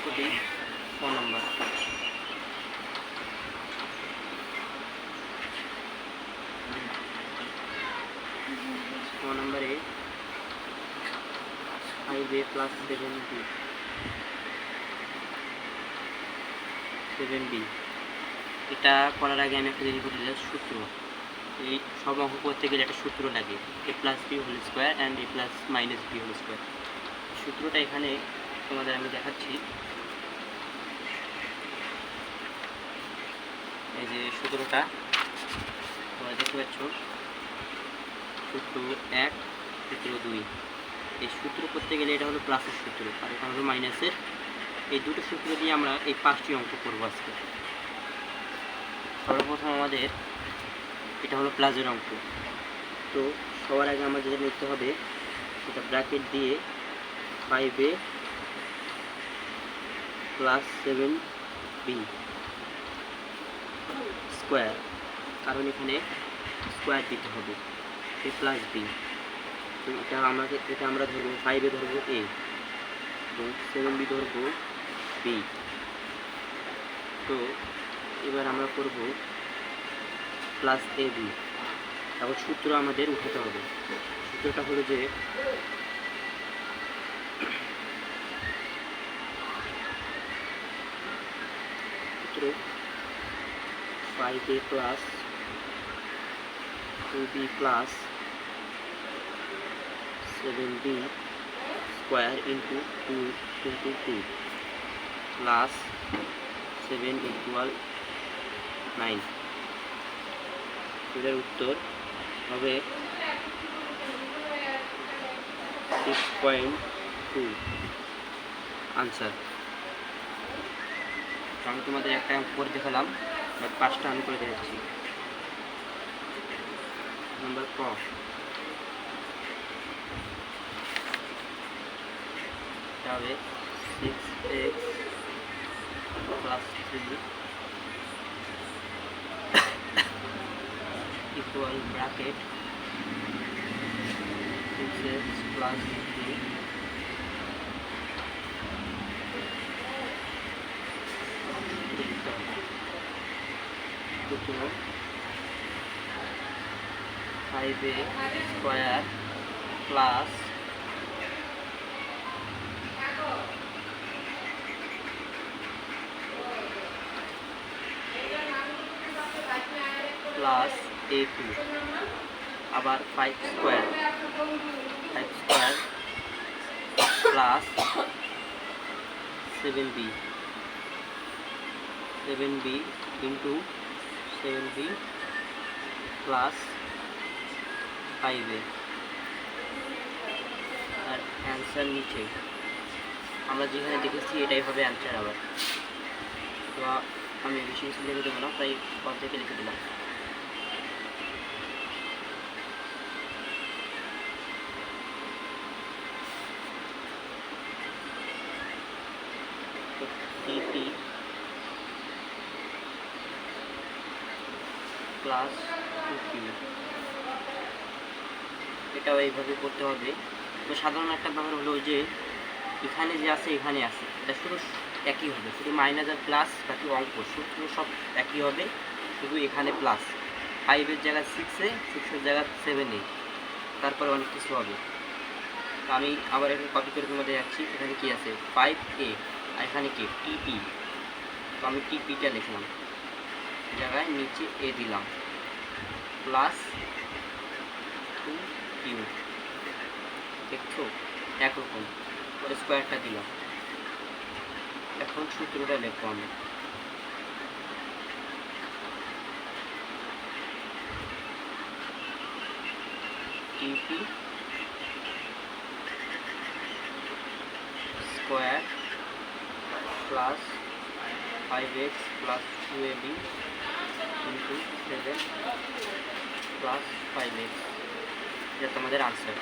অঙ্কটি 6 নম্বর। 6 নম্বরে 5a plus 7b। এটা করার আগে আমি একটা জিনিস বলি, সূত্র। এই সব অঙ্ক করতে গেলে একটা সূত্র লাগে, a plus b whole square and a plus minus b whole square. সূত্রটা এখানে তোমাদের আমি দেখাচ্ছি। এই যে সূত্রটা তোমরা দেখতে পাচ্ছ, সূত্র 1, সূত্র 2। এই সূত্র করতে গেলে এটা হলো প্লাসের সূত্র আর এটা হলো মাইনাসের। এই দুটো সূত্র দিয়ে আমরা এই 5টি অঙ্ক করবো আজকে। সর্বপ্রথম আমাদের এটা হলো প্লাসের অঙ্ক। তো সবার আগে আমাদের যেটা লিখতে হবে, সেটা ব্র্যাকেট দিয়ে 5a প্লাস 7b স্কোয়ার, কারণ এখানে স্কোয়ার দিতে হবে, a প্লাস b। তো এটা আমরা ধরবো 5a ধরবো a এবং 7b ধরবো b। তো এবার আমরা করব প্লাস ab। তারপর সূত্র আমাদের উঠাতে হবে। সূত্রটা হলো যে সূত্র 5a plus 2b plus 7b square into 2 into 2 plus 7 equal 9। এটার উত্তর হবে 6.2 আনসার। আমি তোমাদের একটা অঙ্ক করে দেখালাম, বাট 5টা আমি করে দেখাচ্ছি। নাম্বার ক, এটা হবে 6x plus 3 equal bracket 6x plus 3 সূত্র 5a স্কোয়ার প্লাস 8 আবার 5 square plus 7b into 7b plus 5a। আর অ্যান্সার নিচে আমরা যেখানে দেখেছি এটাই হবে অ্যান্সার। আবার তো আমি বেশি কিছু লিখে দেবো না, তাই অর্ধেকে লিখে দিলাম। ep প্লাস 2q, এটাও এইভাবে করতে হবে। তো সাধারণ একটা ব্যাপার হলো যে এখানে যে আছে এখানে আছে, এটা শুধু একই হবে, শুধু মাইনাস আর প্লাস, বাকি অঙ্ক সূত্র সব একই হবে, শুধু এখানে প্লাস 5-এর জায়গায় 6-এ, 6-এর জায়গায় 7-এ, তারপরে অনেক কিছু হবে। তো আমি আবার এখানে কপি করে তোমাদের যাচ্ছি। এখানে কি আছে 5a আর এখানে কি টিপি। তো আমি টিপিটা লিখলাম, জায়গায় নিচে এ দিলাম, প্লাস 2q। দেখছো একরকম করে স্কোয়ারটা দিলাম। এখন সূত্রটা লিখবো আমরা। টিপি square plus 5x plus 2ab into 7 plus 5x, এটা তোমাদের আনসার।